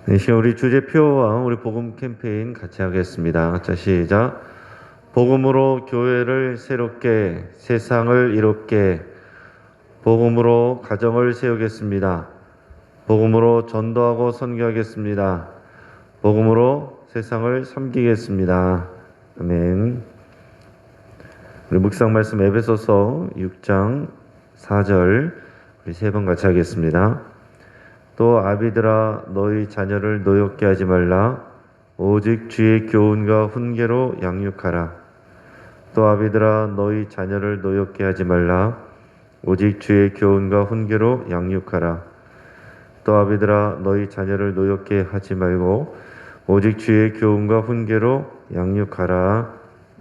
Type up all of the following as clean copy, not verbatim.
이 시간 우리 주제표와 우리 복음 캠페인 같이 하겠습니다. 자, 시작. 복음으로 교회를 새롭게, 세상을 이롭게, 복음으로 가정을 세우겠습니다. 복음으로 전도하고 선교하겠습니다. 복음으로 세상을 섬기겠습니다. 아멘. 우리 묵상 말씀 에베소서 6장 4절 우리 세 번 같이 하겠습니다. 또 아비들아 너희 자녀를 노엽게 하지 말라. 오직 주의 교훈과 훈계로 양육하라. 또 아비들아 너희 자녀를 노엽게 하지 말라. 오직 주의 교훈과 훈계로 양육하라. 또 아비들아 너희 자녀를 노엽게 하지 말고 오직 주의 교훈과 훈계로 양육하라.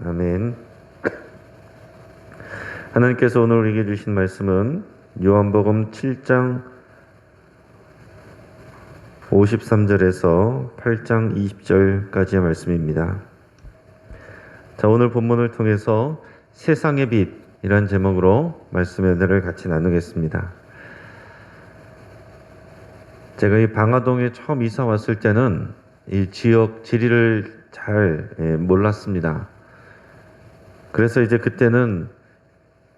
아멘. 하나님께서 오늘 우리에게 주신 말씀은 요한복음 7장 53절에서 8장 20절까지의 말씀입니다. 자, 오늘 본문을 통해서 세상의 빛이란 제목으로 말씀의 은혜를 같이 나누겠습니다. 제가 이 방화동에 처음 이사 왔을 때는 이 지역 지리를 잘 몰랐습니다. 그래서 이제 그때는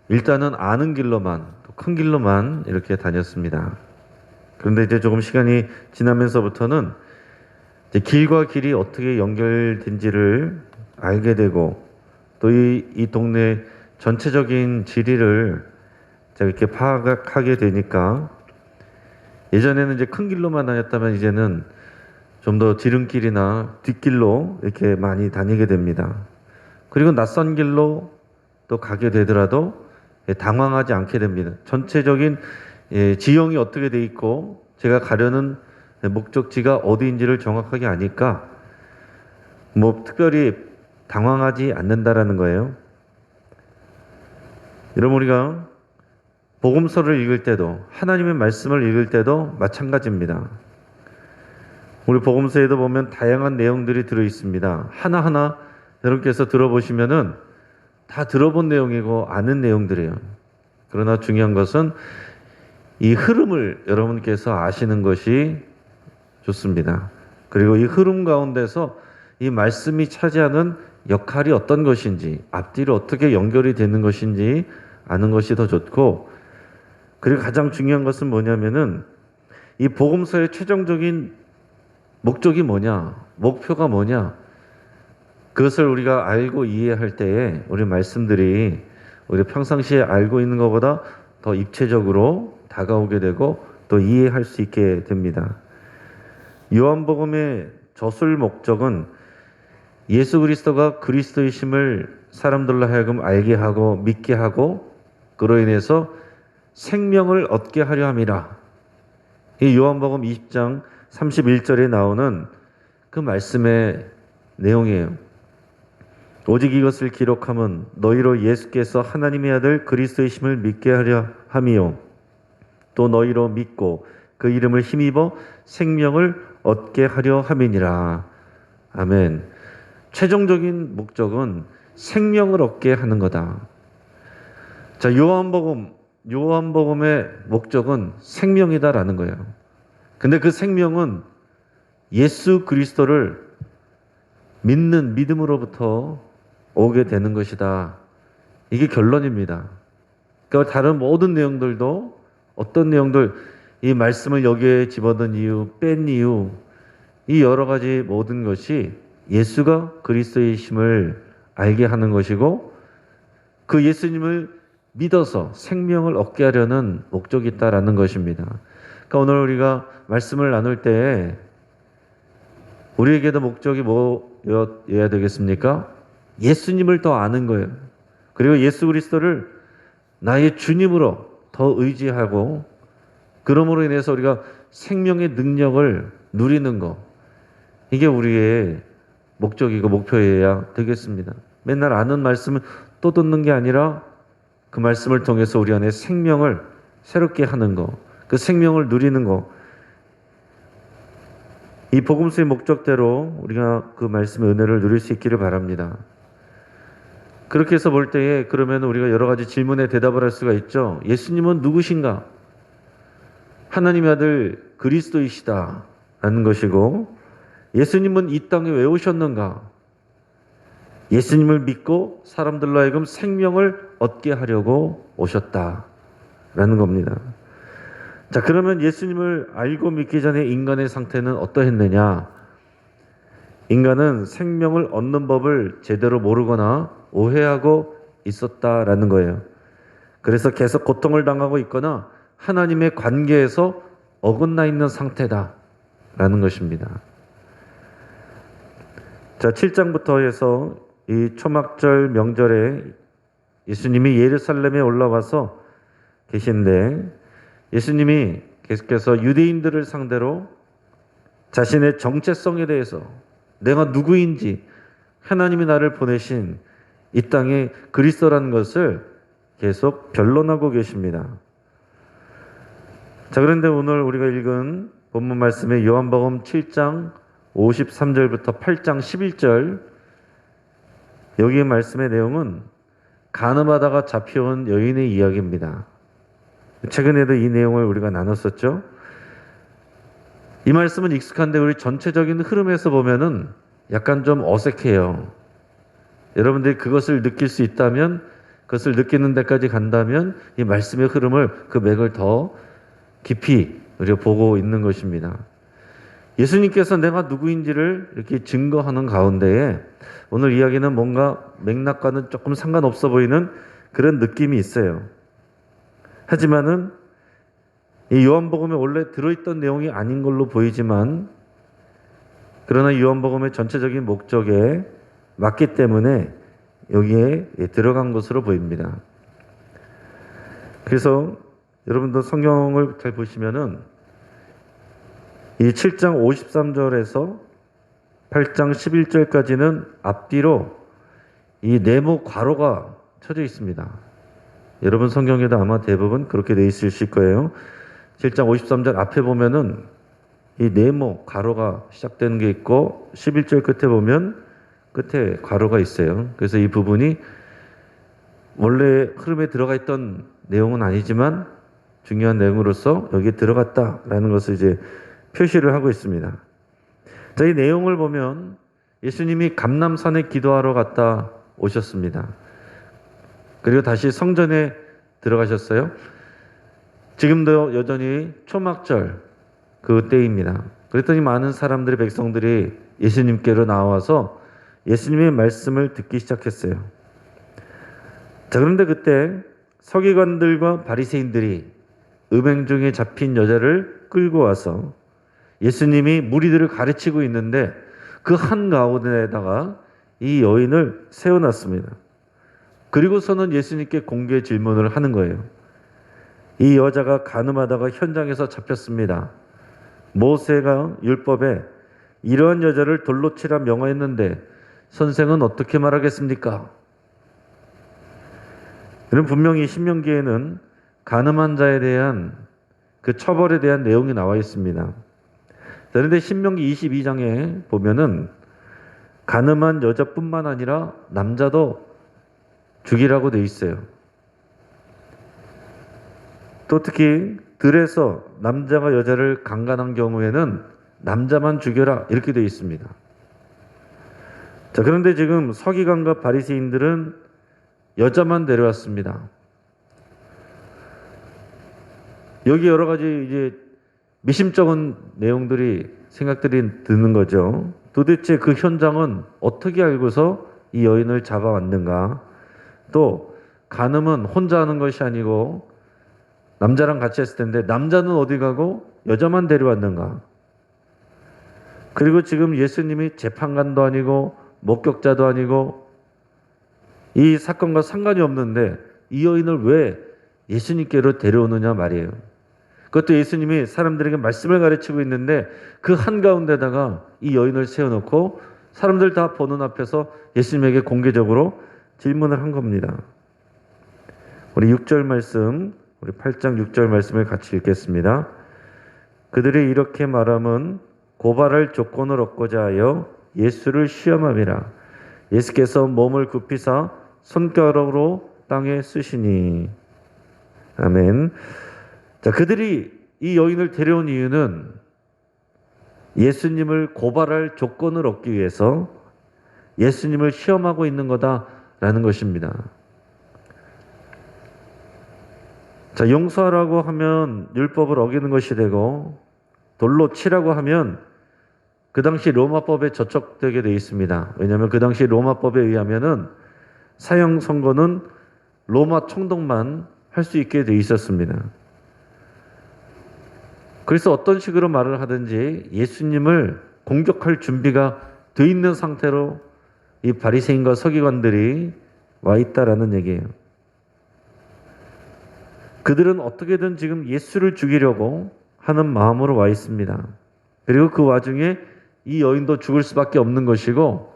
일단은 아는 길로만, 큰 길로만 이렇게 다녔습니다. 그런데 이제 조금 시간이 지나면서부터는 이제 길과 길이 어떻게 연결된지를 알게 되고 또 이 동네 전체적인 지리를 제가 이렇게 파악하게 되니까 예전에는 이제 큰 길로만 다녔다면 이제는 좀 더 지름길이나 뒷길로 이렇게 많이 다니게 됩니다. 그리고 낯선 길로 또 가게 되더라도 당황하지 않게 됩니다. 전체적인 지형이 어떻게 돼 있고 제가 가려는 목적지가 어디인지를 정확하게 아니까 뭐 특별히 당황하지 않는다라는 거예요. 여러분, 우리가 복음서를 읽을 때도 하나님의 말씀을 읽을 때도 마찬가지입니다. 우리 복음서에도 보면 다양한 내용들이 들어 있습니다. 하나하나 여러분께서 들어보시면은 다 들어본 내용이고 아는 내용들이에요. 그러나 중요한 것은 이 흐름을 여러분께서 아시는 것이 좋습니다. 그리고 이 흐름 가운데서 이 말씀이 차지하는 역할이 어떤 것인지, 앞뒤로 어떻게 연결이 되는 것인지 아는 것이 더 좋고, 그리고 가장 중요한 것은 뭐냐면은 이 복음서의 최종적인 목적이 뭐냐, 목표가 뭐냐, 그것을 우리가 알고 이해할 때에 우리 말씀들이 우리 평상시에 알고 있는 것보다 더 입체적으로 다가오게 되고 또 이해할 수 있게 됩니다. 요한복음의 저술 목적은 예수 그리스도가 그리스도이심을 사람들로 하여금 알게 하고 믿게 하고 그로 인해서 생명을 얻게 하려 함이라. 이 요한복음 20장 31절에 나오는 그 말씀의 내용이에요. 오직 이것을 기록함은 너희로 예수께서 하나님의 아들 그리스도이심을 믿게 하려 함이요 또 너희로 믿고 그 이름을 힘입어 생명을 얻게 하려 함이니라. 아멘. 최종적인 목적은 생명을 얻게 하는 거다. 자, 요한복음의 목적은 생명이다라는 거예요. 근데 그 생명은 예수 그리스도를 믿는 믿음으로부터 오게 되는 것이다. 이게 결론입니다. 그러니까 다른 모든 내용들도 어떤 내용들, 이 말씀을 여기에 집어넣은 이유, 뺀 이유, 이 여러 가지 모든 것이 예수가 그리스도이심을 알게 하는 것이고 그 예수님을 믿어서 생명을 얻게 하려는 목적이 있다라는 것입니다. 그러니까 오늘 우리가 말씀을 나눌 때 우리에게도 목적이 뭐여야 되겠습니까? 예수님을 더 아는 거예요. 그리고 예수 그리스도를 나의 주님으로 더 의지하고 그러므로 인해서 우리가 생명의 능력을 누리는 것, 이게 우리의 목적이고 목표여야 되겠습니다. 맨날 아는 말씀을 또 듣는 게 아니라 그 말씀을 통해서 우리 안에 생명을 새롭게 하는 것, 그 생명을 누리는 것, 이 복음서의 목적대로 우리가 그 말씀의 은혜를 누릴 수 있기를 바랍니다. 그렇게 해서 볼 때에 그러면 우리가 여러 가지 질문에 대답을 할 수가 있죠. 예수님은 누구신가? 하나님의 아들 그리스도이시다 것이고, 예수님은 이 땅에 왜 오셨는가? 예수님을 믿고 사람들로 하여금 생명을 얻게 하려고 오셨다라는 겁니다. 자, 그러면 예수님을 알고 믿기 전에 인간의 상태는 어떠했느냐? 인간은 생명을 얻는 법을 제대로 모르거나 오해하고 있었다라는 거예요. 그래서 계속 고통을 당하고 있거나 하나님의 관계에서 어긋나 있는 상태다라는 것입니다. 자, 7장부터 해서 이 초막절 명절에 예수님이 예루살렘에 올라와서 계신데, 예수님이 계속해서 유대인들을 상대로 자신의 정체성에 대해서, 내가 누구인지, 하나님이 나를 보내신 이 땅의 그리스도라는 것을 계속 변론하고 계십니다. 자, 그런데 오늘 우리가 읽은 본문 말씀의 요한복음 7장 53절부터 8장 11절, 여기의 말씀의 내용은 간음하다가 잡혀온 여인의 이야기입니다. 최근에도 이 내용을 우리가 나눴었죠. 이 말씀은 익숙한데 우리 전체적인 흐름에서 보면은 약간 좀 어색해요. 여러분들이 그것을 느낄 수 있다면, 그것을 느끼는 데까지 간다면 이 말씀의 흐름을, 그 맥을 더 깊이 우리가 보고 있는 것입니다. 예수님께서 내가 누구인지를 이렇게 증거하는 가운데에 오늘 이야기는 뭔가 맥락과는 조금 상관없어 보이는 그런 느낌이 있어요. 하지만은 이 요한복음에 원래 들어있던 내용이 아닌 걸로 보이지만, 그러나 요한복음의 전체적인 목적에 맞기 때문에 여기에 들어간 것으로 보입니다. 그래서 여러분도 성경을 잘 보시면은 이 7장 53절에서 8장 11절까지는 앞뒤로 이 네모 괄호가 쳐져 있습니다. 여러분 성경에도 아마 대부분 그렇게 돼 있으실 거예요. 7장 53절 앞에 보면은 이 네모 괄호가 시작되는 게 있고, 11절 끝에 보면 끝에 괄호가 있어요. 그래서 이 부분이 원래 흐름에 들어가 있던 내용은 아니지만 중요한 내용으로서 여기에 들어갔다라는 것을 이제 표시를 하고 있습니다. 자, 이 내용을 보면 예수님이 감람산에 기도하러 갔다 오셨습니다. 그리고 다시 성전에 들어가셨어요. 지금도 여전히 초막절 그 때입니다. 그랬더니 많은 사람들이, 백성들이 예수님께로 나와서 예수님의 말씀을 듣기 시작했어요. 자, 그런데 그때 서기관들과 바리새인들이 음행 중에 잡힌 여자를 끌고 와서 예수님이 무리들을 가르치고 있는데 그 한가운데에다가 이 여인을 세워놨습니다. 그리고서는 예수님께 공개 질문을 하는 거예요. 이 여자가 간음하다가 현장에서 잡혔습니다. 모세가 율법에 이러한 여자를 돌로 치라 명하였는데 선생은 어떻게 말하겠습니까? 그럼 분명히 신명기에는 간음한 자에 대한 그 처벌에 대한 내용이 나와 있습니다. 그런데 신명기 22장에 보면은 간음한 여자뿐만 아니라 남자도 죽이라고 돼 있어요. 또 특히 들에서 남자가 여자를 강간한 경우에는 남자만 죽여라 이렇게 돼 있습니다. 자, 그런데 지금 서기관과 바리새인들은 여자만 데려왔습니다. 여기 여러 가지 이제 미심쩍은 내용들이, 생각들이 드는 거죠. 도대체 그 현장은 어떻게 알고서 이 여인을 잡아왔는가? 또 간음은 혼자 하는 것이 아니고 남자랑 같이 했을 텐데 남자는 어디 가고 여자만 데려왔는가? 그리고 지금 예수님이 재판관도 아니고 목격자도 아니고 이 사건과 상관이 없는데 이 여인을 왜 예수님께로 데려오느냐 말이에요. 그것도 예수님이 사람들에게 말씀을 가르치고 있는데 그 한가운데다가 이 여인을 세워놓고 사람들 다 보는 앞에서 예수님에게 공개적으로 질문을 한 겁니다. 우리 6절 말씀, 우리 8장 6절 말씀을 같이 읽겠습니다. 그들이 이렇게 말함은 고발할 조건을 얻고자 하여 예수를 시험함이라. 예수께서 몸을 굽히사 손가락으로 땅에 쓰시니. 아멘. 자, 그들이 이 여인을 데려온 이유는 예수님을 고발할 조건을 얻기 위해서 예수님을 시험하고 있는 거다라는 것입니다. 자, 용서하라고 하면 율법을 어기는 것이 되고 돌로 치라고 하면 그 당시 로마법에 저촉되게 되어 있습니다. 왜냐하면 그 당시 로마법에 의하면은 사형 선고는 로마 총독만 할 수 있게 되어 있었습니다. 그래서 어떤 식으로 말을 하든지 예수님을 공격할 준비가 돼 있는 상태로 이 바리새인과 서기관들이 와 있다라는 얘기예요. 그들은 어떻게든 지금 예수를 죽이려고 하는 마음으로 와 있습니다. 그리고 그 와중에 이 여인도 죽을 수밖에 없는 것이고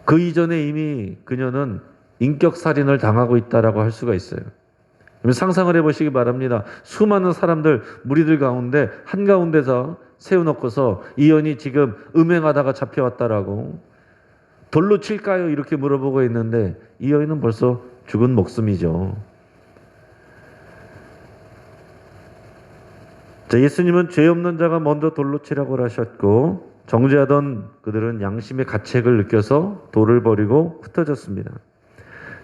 그 이전에 이미 그녀는 인격살인을 당하고 있다라고 할 수가 있어요. 상상을 해보시기 바랍니다. 수많은 사람들, 무리들 가운데 한가운데서 세워놓고서 이 여인이 지금 음행하다가 잡혀왔다라고 돌로 칠까요? 이렇게 물어보고 있는데 이 여인은 벌써 죽은 목숨이죠. 자, 예수님은 죄 없는 자가 먼저 돌로 치라고 하셨고 정죄하던 그들은 양심의 가책을 느껴서 돌을 버리고 흩어졌습니다.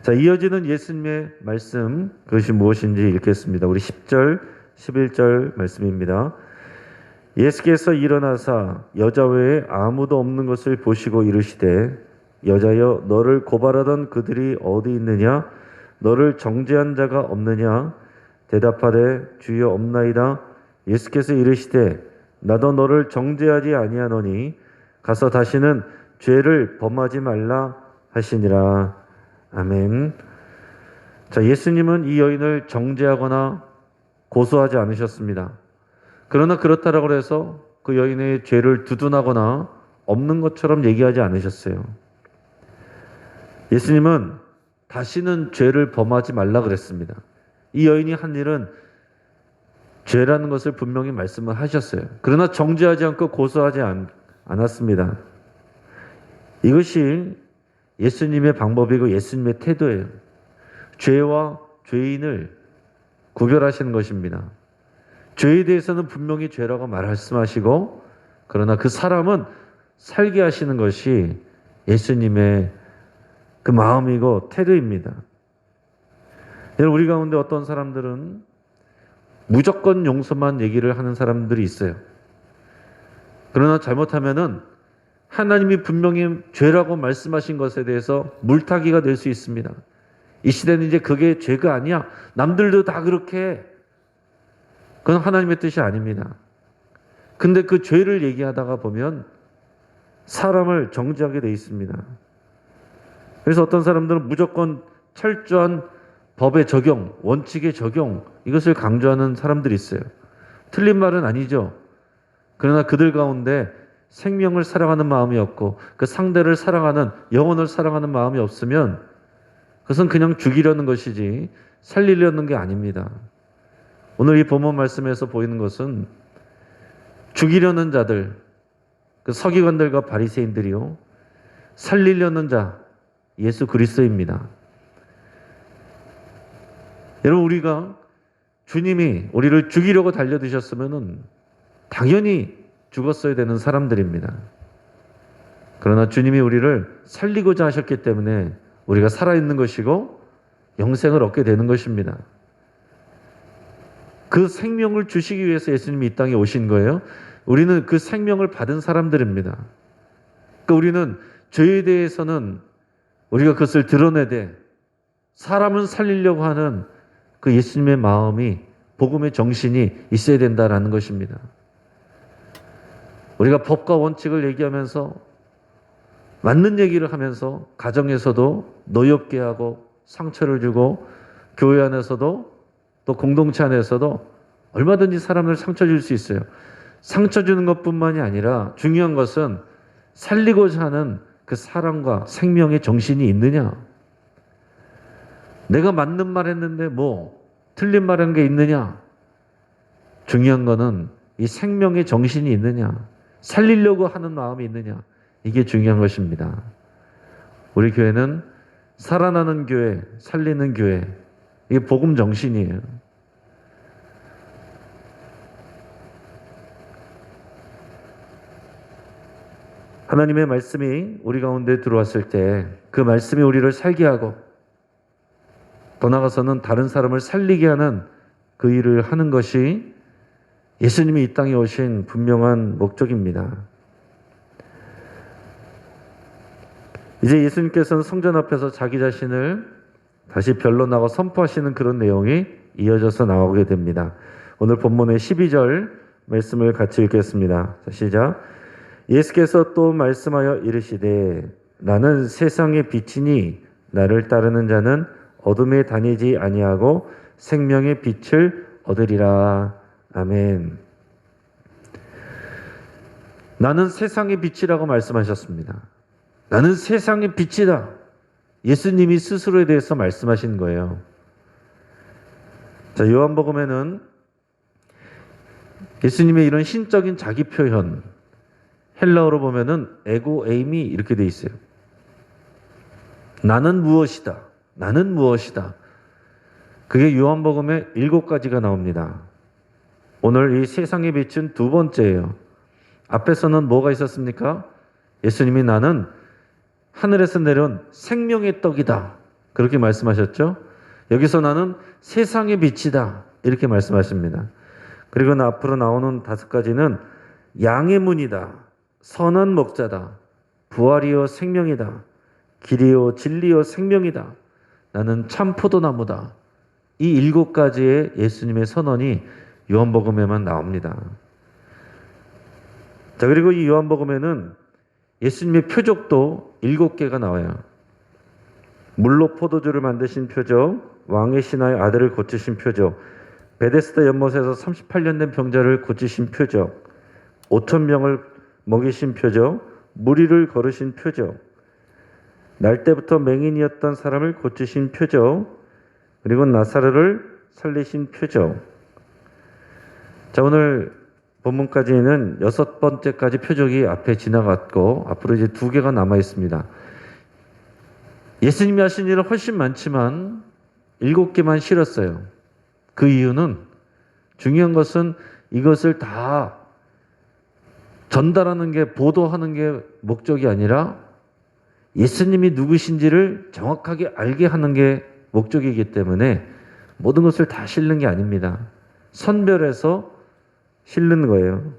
자, 이어지는 예수님의 말씀, 그것이 무엇인지 읽겠습니다. 우리 10절, 11절 말씀입니다. 예수께서 일어나사 여자 외에 아무도 없는 것을 보시고 이르시되 여자여 너를 고발하던 그들이 어디 있느냐? 너를 정죄한 자가 없느냐? 대답하되 주여 없나이다. 예수께서 이르시되 나도 너를 정죄하지 아니하노니 가서 다시는 죄를 범하지 말라 하시니라. 아멘. 자, 예수님은 이 여인을 정죄하거나 고소하지 않으셨습니다. 그러나 그렇다라고 해서 그 여인의 죄를 두둔하거나 없는 것처럼 얘기하지 않으셨어요. 예수님은 다시는 죄를 범하지 말라 그랬습니다. 이 여인이 한 일은 죄라는 것을 분명히 말씀을 하셨어요. 그러나 정죄하지 않고 고소하지 않았습니다. 이것이 예수님의 방법이고 예수님의 태도예요. 죄와 죄인을 구별하시는 것입니다. 죄에 대해서는 분명히 죄라고 말씀하시고 그러나 그 사람은 살게 하시는 것이 예수님의 그 마음이고 태도입니다. 우리 가운데 어떤 사람들은 무조건 용서만 얘기를 하는 사람들이 있어요. 그러나 잘못하면은 하나님이 분명히 죄라고 말씀하신 것에 대해서 물타기가 될 수 있습니다. 이 시대는 이제 그게 죄가 아니야. 남들도 다 그렇게 해. 그건 하나님의 뜻이 아닙니다. 근데 그 죄를 얘기하다가 보면 사람을 정죄하게 돼 있습니다. 그래서 어떤 사람들은 무조건 철저한 법의 적용, 원칙의 적용, 이것을 강조하는 사람들이 있어요. 틀린 말은 아니죠. 그러나 그들 가운데 생명을 사랑하는 마음이 없고 그 상대를 사랑하는, 영혼을 사랑하는 마음이 없으면 그것은 그냥 죽이려는 것이지 살리려는 게 아닙니다. 오늘 이 본문 말씀에서 보이는 것은 죽이려는 자들, 그 서기관들과 바리새인들이요, 살리려는 자 예수 그리스도입니다. 여러분, 우리가 주님이 우리를 죽이려고 달려드셨으면은 당연히 죽었어야 되는 사람들입니다. 그러나 주님이 우리를 살리고자 하셨기 때문에 우리가 살아있는 것이고 영생을 얻게 되는 것입니다. 그 생명을 주시기 위해서 예수님이 이 땅에 오신 거예요. 우리는 그 생명을 받은 사람들입니다. 그러니까 우리는 죄에 대해서는 우리가 그것을 드러내되 사람은 살리려고 하는 그 예수님의 마음이, 복음의 정신이 있어야 된다라는 것입니다. 우리가 법과 원칙을 얘기하면서 맞는 얘기를 하면서 가정에서도 노엽게 하고 상처를 주고 교회 안에서도 또 공동체 안에서도 얼마든지 사람을 상처 줄 수 있어요. 상처 주는 것뿐만이 아니라 중요한 것은 살리고자 하는 그 사랑과 생명의 정신이 있느냐. 내가 맞는 말 했는데 뭐 틀린 말 한 게 있느냐. 중요한 거는 이 생명의 정신이 있느냐. 살리려고 하는 마음이 있느냐. 이게 중요한 것입니다. 우리 교회는 살아나는 교회, 살리는 교회, 이게 복음 정신이에요. 하나님의 말씀이 우리 가운데 들어왔을 때 그 말씀이 우리를 살게 하고 더 나아가서는 다른 사람을 살리게 하는 그 일을 하는 것이 예수님이 이 땅에 오신 분명한 목적입니다. 이제 예수님께서는 성전 앞에서 자기 자신을 다시 변론하고 선포하시는 그런 내용이 이어져서 나오게 됩니다. 오늘 본문의 12절 말씀을 같이 읽겠습니다. 자, 시작. 예수께서 또 말씀하여 이르시되 나는 세상의 빛이니 나를 따르는 자는 어둠에 다니지 아니하고 생명의 빛을 얻으리라. 아멘. 나는 세상의 빛이라고 말씀하셨습니다. 나는 세상의 빛이다. 예수님이 스스로에 대해서 말씀하신 거예요. 자, 요한복음에는 예수님의 이런 신적인 자기 표현, 헬라어로 보면은 에고 에임이 이렇게 돼 있어요. 나는 무엇이다. 나는 무엇이다. 그게 요한복음에 7가지가 나옵니다. 오늘 이 세상의 빛은 두 번째예요. 앞에서는 뭐가 있었습니까? 예수님이 나는 하늘에서 내려온 생명의 떡이다. 그렇게 말씀하셨죠? 여기서 나는 세상의 빛이다. 이렇게 말씀하십니다. 그리고 앞으로 나오는 5가지는 양의 문이다. 선한 목자다. 부활이요 생명이다. 길이요 진리요 생명이다. 나는 참 포도나무다. 이 7가지의 예수님의 선언이 요한복음에만 나옵니다. 자, 그리고 이 요한복음에는 예수님의 표적도 7개가 나와요. 물로 포도주를 만드신 표적, 왕의 신하의 아들을 고치신 표적, 베데스다 연못에서 38년 된 병자를 고치신 표적, 5,000명을 먹이신 표적, 무리를 걸으신 표적, 날 때부터 맹인이었던 사람을 고치신 표적, 그리고 나사로를 살리신 표적. 자, 오늘 본문까지는 6번째까지 표적이 앞에 지나갔고 앞으로 이제 2개가 남아 있습니다. 예수님이 하신 일은 훨씬 많지만 7개만 실었어요. 그 이유는 중요한 것은 이것을 다 전달하는 게 보도하는 게 목적이 아니라 예수님이 누구신지를 정확하게 알게 하는 게 목적이기 때문에 모든 것을 다 실는 게 아닙니다. 선별해서 실는 거예요.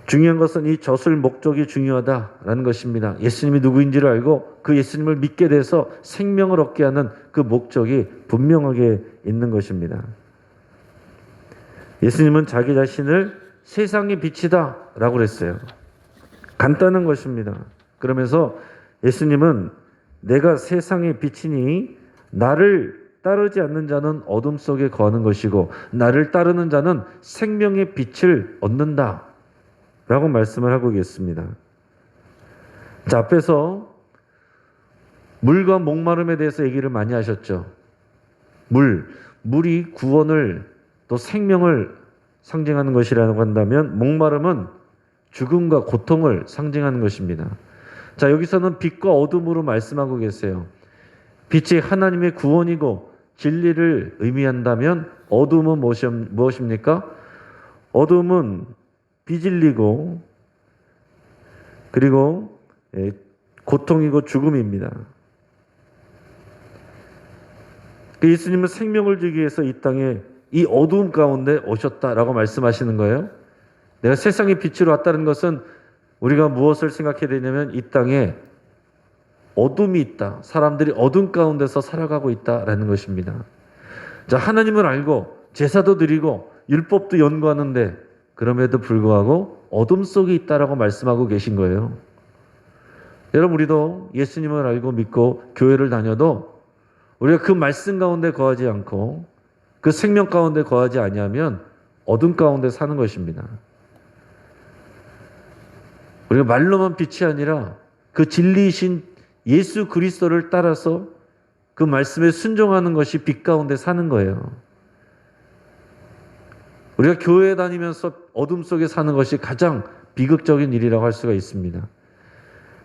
중요한 것은 이 젖을 목적이 중요하다라는 것입니다. 예수님이 누구인지를 알고 그 예수님을 믿게 돼서 생명을 얻게 하는 그 목적이 분명하게 있는 것입니다. 예수님은 자기 자신을 세상의 빛이다 라고 그랬어요. 간단한 것입니다. 그러면서 예수님은 내가 세상의 빛이니 나를 따르지 않는 자는 어둠 속에 거하는 것이고 나를 따르는 자는 생명의 빛을 얻는다 라고 말씀을 하고 계십니다. 자, 앞에서 물과 목마름에 대해서 얘기를 많이 하셨죠. 물이 구원을 또 생명을 상징하는 것이라고 한다면 목마름은 죽음과 고통을 상징하는 것입니다. 자, 여기서는 빛과 어둠으로 말씀하고 계세요. 빛이 하나님의 구원이고 진리를 의미한다면 어둠은 무엇입니까? 어둠은 비진리고 그리고 고통이고 죽음입니다. 예수님은 생명을 주기 위해서 이 땅에 이 어두움 가운데 오셨다라고 말씀하시는 거예요. 내가 세상의 빛으로 왔다는 것은 우리가 무엇을 생각해야 되냐면 이 땅에 어둠이 있다. 사람들이 어둠 가운데서 살아가고 있다라는 것입니다. 자, 하나님을 알고 제사도 드리고 율법도 연구하는데 그럼에도 불구하고 어둠 속에 있다라고 말씀하고 계신 거예요. 여러분, 우리도 예수님을 알고 믿고 교회를 다녀도 우리가 그 말씀 가운데 거하지 않고 그 생명 가운데 거하지 아니하면 어둠 가운데 사는 것입니다. 우리가 말로만 빛이 아니라 그 진리이신 예수 그리스도를 따라서 그 말씀에 순종하는 것이 빛 가운데 사는 거예요. 우리가 교회에 다니면서 어둠 속에 사는 것이 가장 비극적인 일이라고 할 수가 있습니다.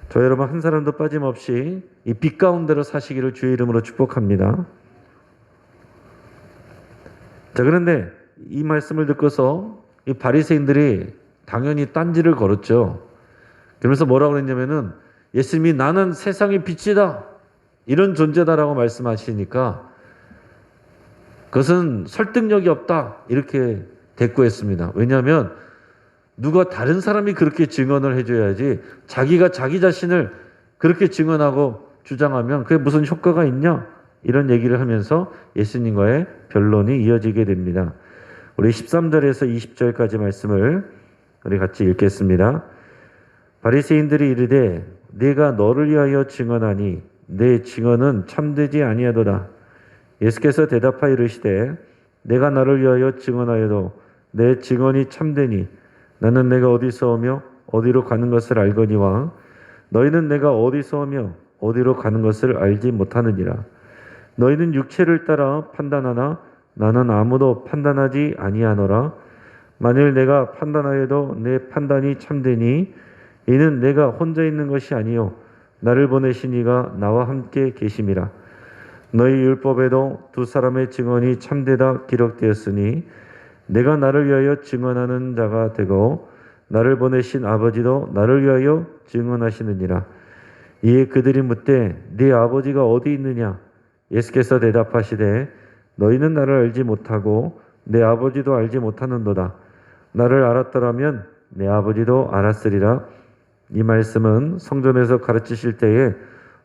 저 여러분 한 사람도 빠짐없이 이 빛 가운데로 사시기를 주의 이름으로 축복합니다. 자, 그런데 이 말씀을 듣고서 이 바리새인들이 당연히 딴지를 걸었죠. 그러면서 뭐라고 그랬냐면은 예수님이 나는 세상의 빛이다. 이런 존재다라고 말씀하시니까 그것은 설득력이 없다. 이렇게 대꾸했습니다. 왜냐하면 누가 다른 사람이 그렇게 증언을 해줘야지 자기가 자기 자신을 그렇게 증언하고 주장하면 그게 무슨 효과가 있냐? 이런 얘기를 하면서 예수님과의 변론이 이어지게 됩니다. 우리 13절에서 20절까지 말씀을 우리 같이 읽겠습니다. 바리새인들이 이르되 내가 너를 위하여 증언하니 내 증언은 참되지 아니하도다. 예수께서 대답하여 이르시되 내가 나를 위하여 증언하여도 내 증언이 참되니 나는 내가 어디서 오며 어디로 가는 것을 알거니와 너희는 내가 어디서 오며 어디로 가는 것을 알지 못하느니라. 너희는 육체를 따라 판단하나 나는 아무도 판단하지 아니하노라. 만일 내가 판단하여도 내 판단이 참되니 이는 내가 혼자 있는 것이 아니요 나를 보내신 이가 나와 함께 계심이라. 너희 율법에도 두 사람의 증언이 참되다 기록되었으니 내가 나를 위하여 증언하는 자가 되고 나를 보내신 아버지도 나를 위하여 증언하시느니라. 이에 그들이 묻되 네 아버지가 어디 있느냐? 예수께서 대답하시되 너희는 나를 알지 못하고 내 아버지도 알지 못하는도다. 나를 알았더라면 내 아버지도 알았으리라. 이 말씀은 성전에서 가르치실 때에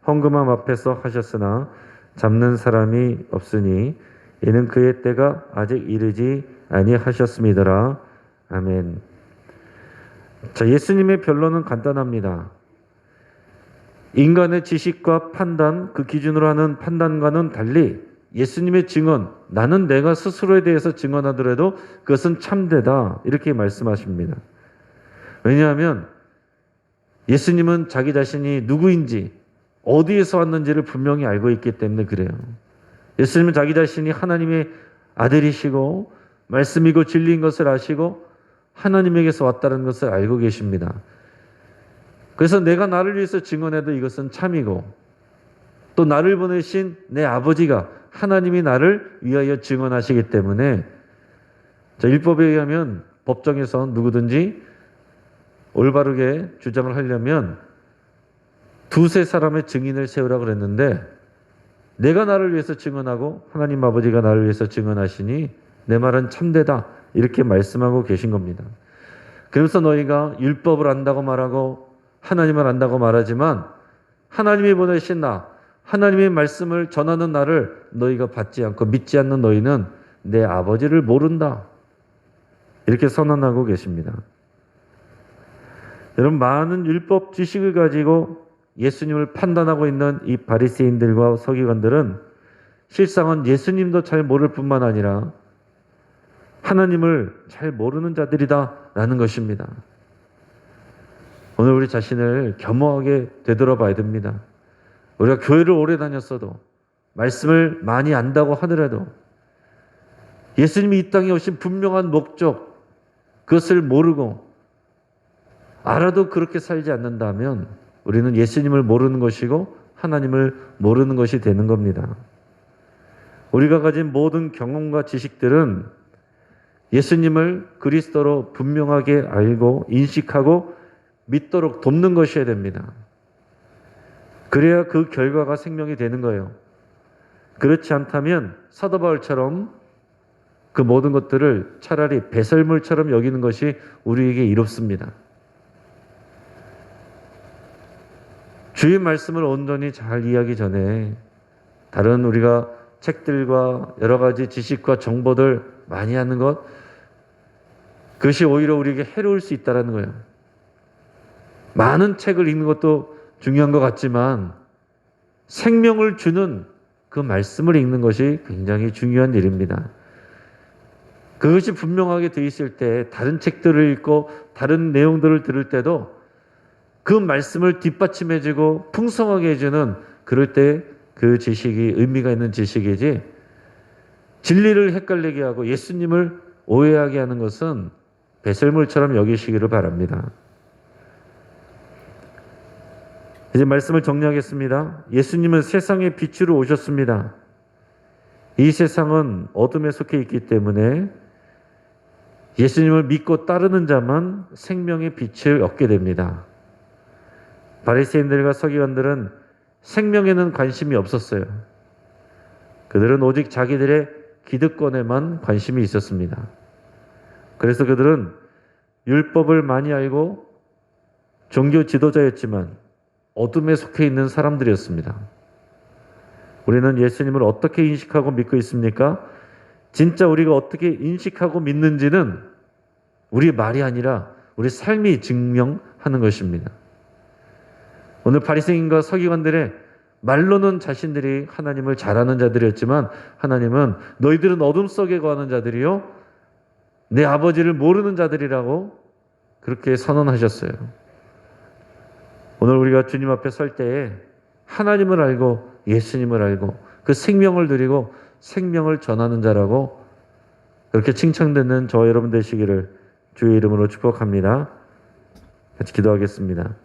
헌금함 앞에서 하셨으나 잡는 사람이 없으니 이는 그의 때가 아직 이르지 아니하셨음이더라. 아멘. 자, 예수님의 변론은 간단합니다. 인간의 지식과 판단, 그 기준으로 하는 판단과는 달리 예수님의 증언, 나는 내가 스스로에 대해서 증언하더라도 그것은 참되다. 이렇게 말씀하십니다. 왜냐하면 예수님은 자기 자신이 누구인지, 어디에서 왔는지를 분명히 알고 있기 때문에 그래요. 예수님은 자기 자신이 하나님의 아들이시고 말씀이고 진리인 것을 아시고 하나님에게서 왔다는 것을 알고 계십니다. 그래서 내가 나를 위해서 증언해도 이것은 참이고 또 나를 보내신 내 아버지가 하나님이 나를 위하여 증언하시기 때문에 율법에 의하면 법정에서 누구든지 올바르게 주장을 하려면 두세 사람의 증인을 세우라고 그랬는데 내가 나를 위해서 증언하고 하나님 아버지가 나를 위해서 증언하시니 내 말은 참되다 이렇게 말씀하고 계신 겁니다. 그래서 너희가 율법을 안다고 말하고 하나님을 안다고 말하지만 하나님이 보내신 나, 하나님의 말씀을 전하는 나를 너희가 받지 않고 믿지 않는 너희는 내 아버지를 모른다. 이렇게 선언하고 계십니다. 여러분, 많은 율법 지식을 가지고 예수님을 판단하고 있는 이 바리새인들과 서기관들은 실상은 예수님도 잘 모를 뿐만 아니라 하나님을 잘 모르는 자들이다라는 것입니다. 오늘 우리 자신을 겸허하게 되돌아봐야 됩니다. 우리가 교회를 오래 다녔어도 말씀을 많이 안다고 하더라도 예수님이 이 땅에 오신 분명한 목적 그것을 모르고 알아도 그렇게 살지 않는다면 우리는 예수님을 모르는 것이고 하나님을 모르는 것이 되는 겁니다. 우리가 가진 모든 경험과 지식들은 예수님을 그리스도로 분명하게 알고 인식하고 믿도록 돕는 것이어야 됩니다. 그래야 그 결과가 생명이 되는 거예요. 그렇지 않다면 사도 바울처럼 그 모든 것들을 차라리 배설물처럼 여기는 것이 우리에게 이롭습니다. 주의 말씀을 온전히 잘 이해하기 전에 다른 우리가 책들과 여러 가지 지식과 정보들 많이 하는 것, 그것이 오히려 우리에게 해로울 수 있다는 거예요. 많은 책을 읽는 것도 중요한 것 같지만 생명을 주는 그 말씀을 읽는 것이 굉장히 중요한 일입니다. 그것이 분명하게 돼 있을 때 다른 책들을 읽고 다른 내용들을 들을 때도 그 말씀을 뒷받침해주고 풍성하게 해주는, 그럴 때 그 지식이 의미가 있는 지식이지 진리를 헷갈리게 하고 예수님을 오해하게 하는 것은 배설물처럼 여기시기를 바랍니다. 이제 말씀을 정리하겠습니다. 예수님은 세상의 빛으로 오셨습니다. 이 세상은 어둠에 속해 있기 때문에 예수님을 믿고 따르는 자만 생명의 빛을 얻게 됩니다. 바리새인들과 서기관들은 생명에는 관심이 없었어요. 그들은 오직 자기들의 기득권에만 관심이 있었습니다. 그래서 그들은 율법을 많이 알고 종교 지도자였지만 어둠에 속해 있는 사람들이었습니다. 우리는 예수님을 어떻게 인식하고 믿고 있습니까? 진짜 우리가 어떻게 인식하고 믿는지는 우리 말이 아니라 우리 삶이 증명하는 것입니다. 오늘 바리새인과 서기관들의 말로는 자신들이 하나님을 잘 아는 자들이었지만 하나님은 너희들은 어둠 속에 거하는 자들이요 내 아버지를 모르는 자들이라고 그렇게 선언하셨어요. 오늘 우리가 주님 앞에 설 때에 하나님을 알고 예수님을 알고 그 생명을 누리고 생명을 전하는 자라고 그렇게 칭찬되는 저와 여러분 되시기를 주의 이름으로 축복합니다. 같이 기도하겠습니다.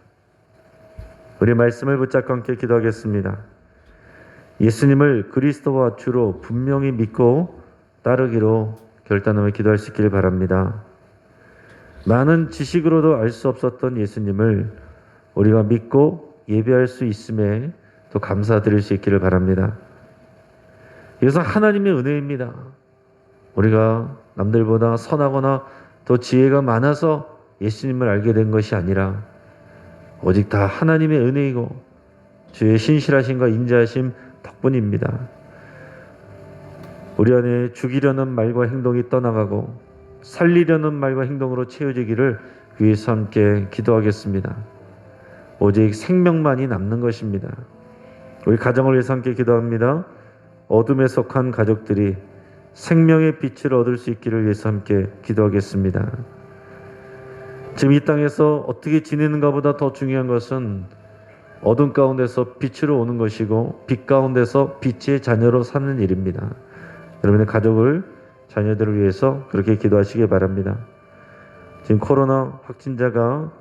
우리 말씀을 붙잡고 함께 기도하겠습니다. 예수님을 그리스도와 주로 분명히 믿고 따르기로 결단하며 기도할 수 있기를 바랍니다. 많은 지식으로도 알 수 없었던 예수님을 우리가 믿고 예배할 수 있음에 또 감사드릴 수 있기를 바랍니다. 이것은 하나님의 은혜입니다. 우리가 남들보다 선하거나 더 지혜가 많아서 예수님을 알게 된 것이 아니라 오직 다 하나님의 은혜이고 주의 신실하심과 인자하심 덕분입니다. 우리 안에 죽이려는 말과 행동이 떠나가고 살리려는 말과 행동으로 채워지기를 위해서 함께 기도하겠습니다. 오직 생명만이 남는 것입니다. 우리 가정을 위해서 함께 기도합니다. 어둠에 속한 가족들이 생명의 빛을 얻을 수 있기를 위해서 함께 기도하겠습니다. 지금 이 땅에서 어떻게 지내는가 보다 더 중요한 것은 어둠 가운데서 빛으로 오는 것이고 빛 가운데서 빛의 자녀로 사는 일입니다. 여러분의 가족을 자녀들을 위해서 그렇게 기도하시기 바랍니다. 지금 코로나 확진자가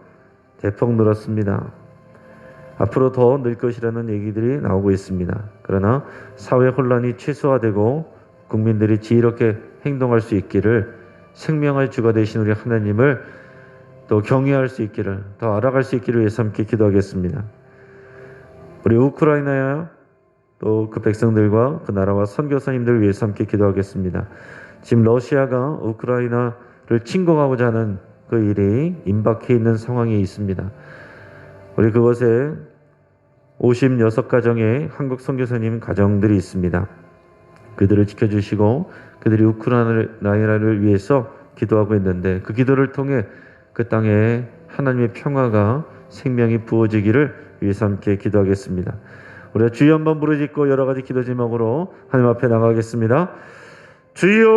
대폭 늘었습니다. 앞으로 더 늘 것이라는 얘기들이 나오고 있습니다. 그러나 사회 혼란이 최소화되고 국민들이 지혜롭게 행동할 수 있기를 생명의 주가 되신 우리 하나님을 또 경외할 수 있기를 더 알아갈 수 있기를 위해서 함께 기도하겠습니다. 우리 우크라이나야 또 그 백성들과 그 나라와 선교사님들을 위해서 함께 기도하겠습니다. 지금 러시아가 우크라이나를 침공하고자 하는 그 일이 임박해 있는 상황이 있습니다. 우리 그곳에 56가정의 한국 선교사님 가정들이 있습니다. 그들을 지켜주시고 그들이 우크라이나를 위해서 기도하고 있는데 그 기도를 통해 그 땅에 하나님의 평화가 생명이 부어지기를 위해서 함께 기도하겠습니다. 우리가 주여 한번 부르짖고 여러 가지 기도 제목으로 하나님 앞에 나가겠습니다. 주여!